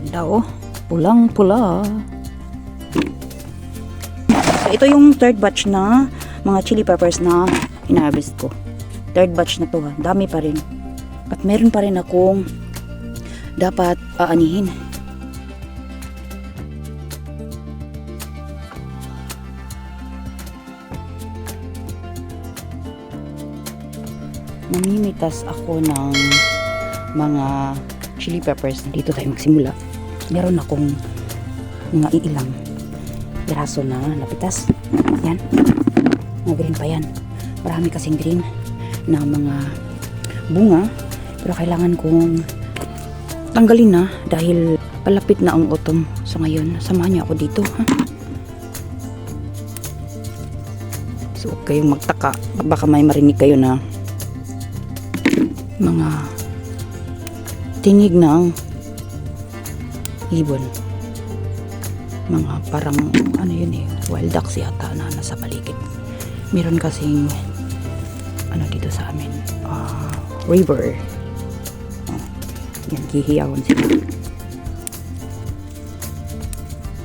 Ganda oh. Pulang-pula. Ito yung third batch na mga chili peppers na inharvest ko. Third batch na to ha. Dami pa rin. At meron pa rin akong dapat aanihin. Mamimitas ako ng mga chili peppers. Dito tayo magsimula. Meron akong mga iilang piraso na napitas. Yan. Mga green pa yan. Marami kasing green na mga bunga. Pero kailangan kong tanggalin na dahil palapit na ang autumn. So ngayon, samahan niyo ako dito. Ha? So huwag kayong magtaka. Baka may marinig kayo na mga tinig ng ibon. Mga parang ano yun eh, wild ducks yata na nasa paligid. Meron kasing ano dito sa amin, river. Yan, hihiyawan sila.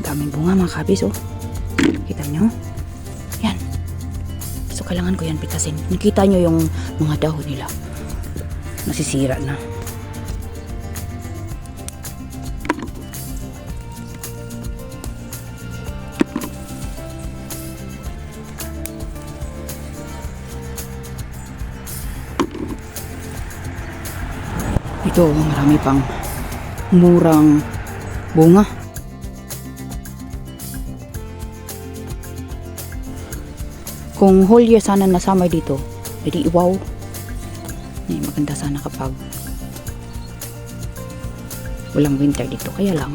Daming bunga mga kabis oh. Kita nyo? Yan. So kailangan ko yan pitasin. Nakita nyo yung mga dahon nila. Nasisira na. Ito, marami pang murang bunga. Kung whole year sana na summer dito, edi wow. Maganda sana kapag walang winter dito. Kaya lang,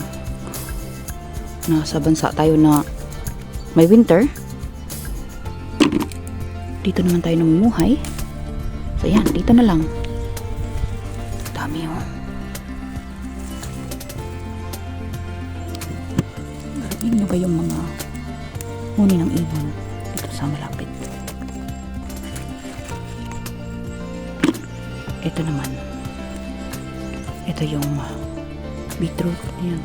nasa bansa tayo na may winter. Dito naman tayo namumuhay. So yan, dito na lang. Dami oh. Narinig nyo ba yung mga huni ng ibon dito sa malapit? Ito naman. Ito yung beetroot. Ayan.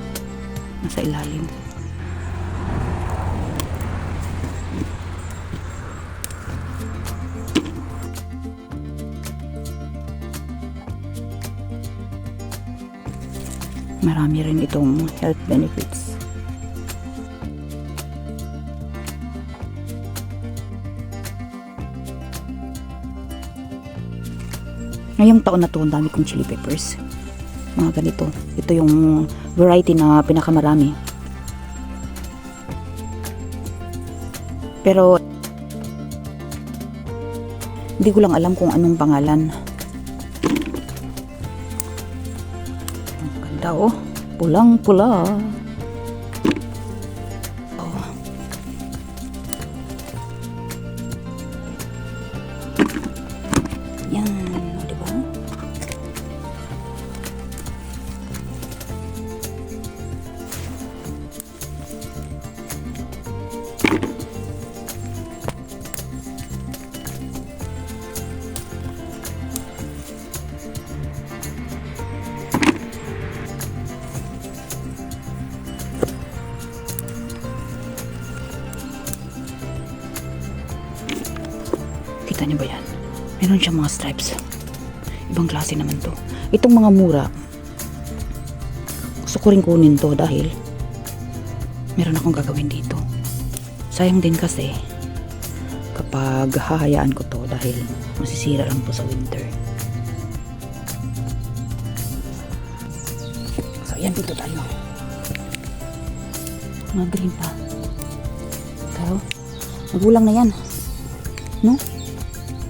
Nasa ilalim. Marami rin itong health benefits. Ngayong taon na to, ang dami kong chili peppers. Mga ganito. Ito yung variety na pinakamarami. Pero hindi ko lang alam kung anong pangalan. Ang ganda oh. Pulang-pula. Oh. Yan. Kita niyo ba yan? Meron siyang mga stripes. Ibang klase naman to. Itong mga mura, gusto ko rin kunin to dahil meron akong gagawin dito. Sayang din kasi kapag hahayaan ko to dahil masisira lang to sa winter. So yan, dito tayo. Mga green pa. Pero magulang na yan. No?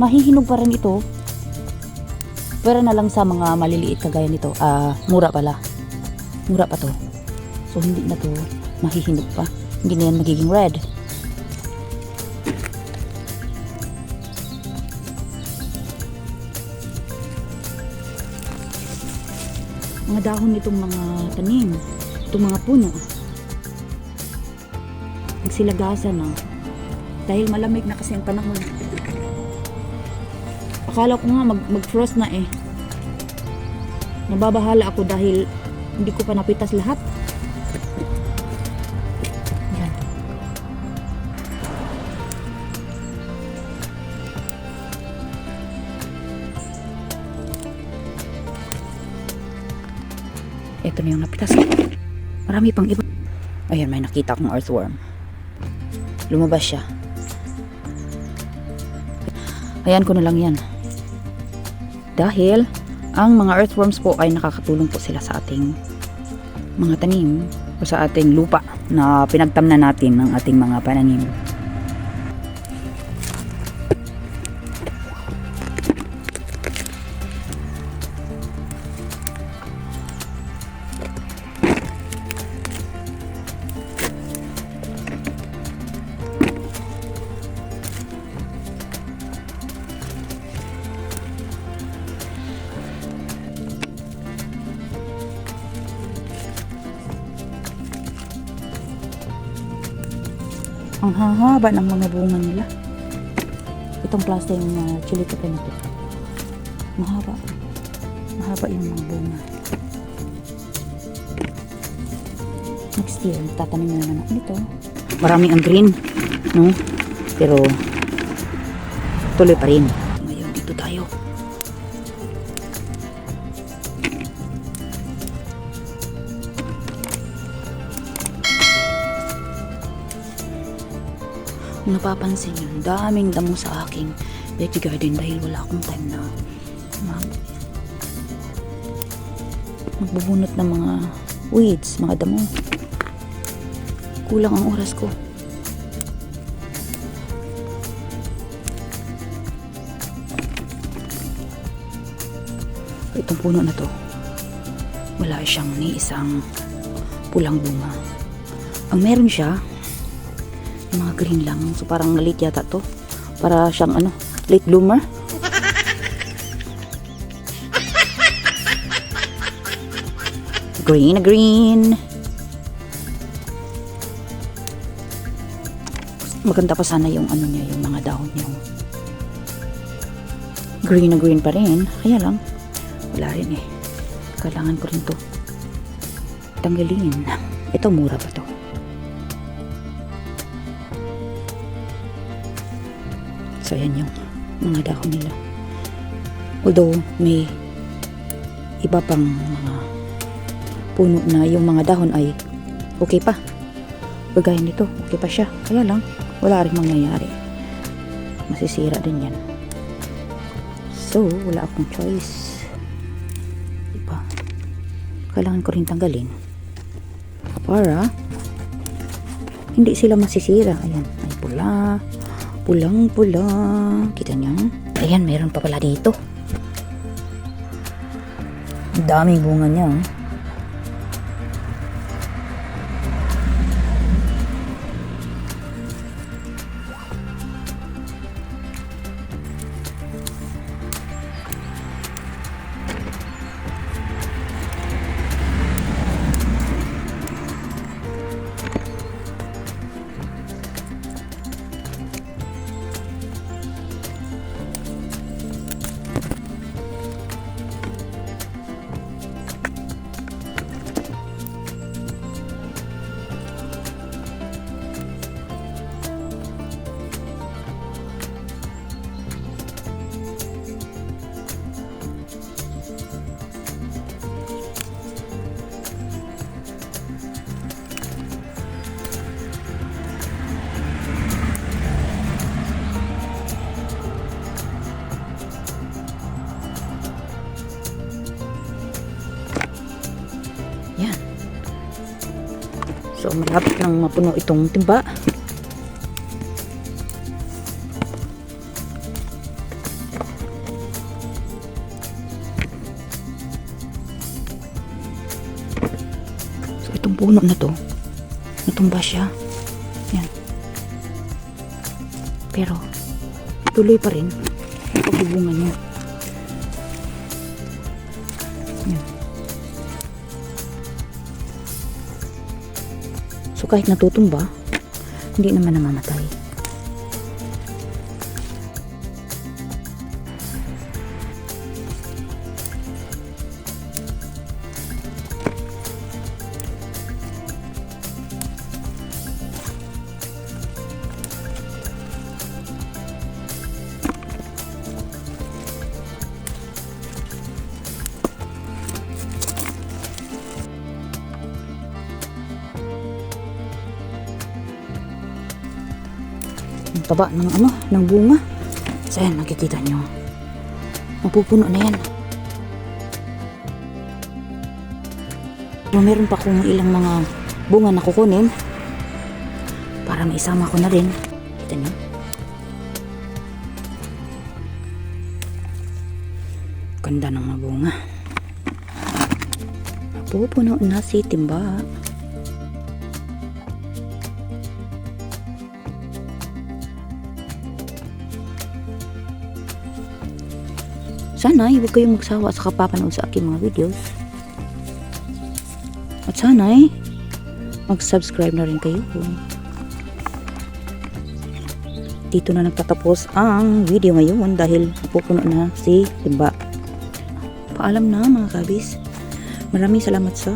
Mahihinog pa rin ito. Pero na lang sa mga maliliit kagaya nito. Mura pala. Mura pa to. So hindi na to mahihinog pa. Hindi na yan magiging red. Mga dahon nitong mga tanim. Itong mga puno. Nagsilagasan na. Dahil malamig na kasi ang panahon. Akala ko nga mag-frost na eh. Nababahala ako dahil hindi ko pa napitas lahat. Ito na yung napitas. Marami pang iba. Ayan, may nakita akong earthworm. Lumabas siya. Ayan ko na lang yan. Dahil ang mga earthworms po ay nakakatulong po sila sa ating mga tanim o sa ating lupa na pinagtamnan natin ng ating mga pananim. Ang hahaba ng mga bunga nila. Itong klase yung chili pepper na to. Mahaba. Mahaba yung mga bunga. Next year, tatanim na naman nito. Maraming ang green, no? Pero tuloy pa rin. Ngayon, dito tayo. Napapansin yun, daming damo sa aking veggie garden dahil wala akong time na magbubunot ng mga weeds, mga damo. Kulang ang oras ko. Itong puno na to, wala siyang ni isang pulang bunga. Ang meron siya, mga green lang. So parang late yata to. Para siyang late bloomer. Green na green. Maganda pa sana yung niya, yung mga dahon niya. Green na green pa rin. Kaya lang, wala rin eh. Kailangan ko rin to tanggalin. Ito, mura pa to. So, ayan yung mga dahon nila. Although, may iba pang mga puno na yung mga dahon ay okay pa. Bagay nito, okay pa siya. Kaya lang, wala rin mangyayari. Masisira din yan. So, wala akong choice. Diba? Kailangan ko rin tanggalin. Para hindi sila masisira. Ayan, ay pula. Pulang-pula. Kita niyo? Ayan, meron pa pala dito. Ang daming bunga niya. Yan. So, malapit nang mapuno itong timba. So, itong puno na to, natumba siya. Yan. Pero, tuloy pa rin ang pagbubunga niya. Yan. So kahit natutumba, hindi naman namamatay. taba ng ano, ng bunga. So ayan, nakikita nyo. Mapupuno na yan. Meron pa akong ilang mga bunga na kukunin para maisama ko na rin. Kita nyo? Ganda ng mga bunga. Mapupuno na si Timba. Sana huwag kayong magsawa sa kapapanood sa aking mga videos. At sana mag-subscribe na rin kayo. Dito na nagtatapos ang video ngayon dahil napupuno na si Timba. Paalam na mga kabis. Maraming salamat sa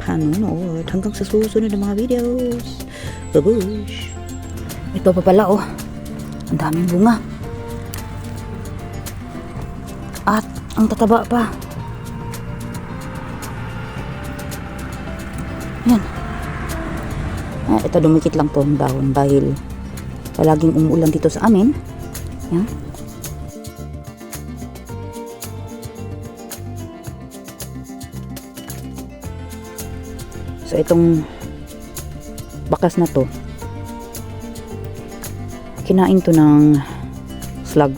panonood. Hanggang sa susunod na mga videos. Babush! Ito pa pala oh. Ang daming bunga. At ang tataba pa. Yan. Ito dumikit lang to ang dahon dahil palaging umuulan dito sa amin. Yan. So itong bakas na to, kinain to ng slug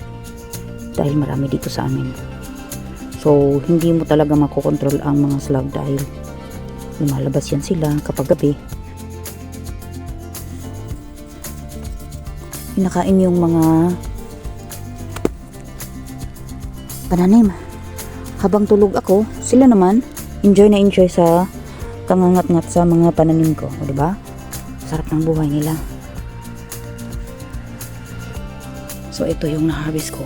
dahil marami dito sa amin. So hindi mo talaga makokontrol ang mga slug dahil lumalabas yan sila kapag gabi. Pinakain yung mga pananim. Habang tulog ako, sila naman enjoy na enjoy sa kangangat-ngat sa mga pananim ko, o diba? Sarap ng buhay nila. So ito yung na-harvest ko.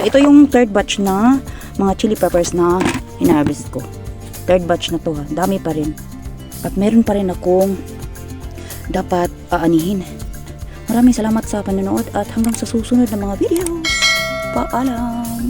Ito yung third batch na mga chili peppers na in-harvest ko. Third batch na to ha. Dami pa rin. At meron pa rin akong dapat aanihin. Maraming salamat sa panonood at hanggang sa susunod na mga videos. Paalam!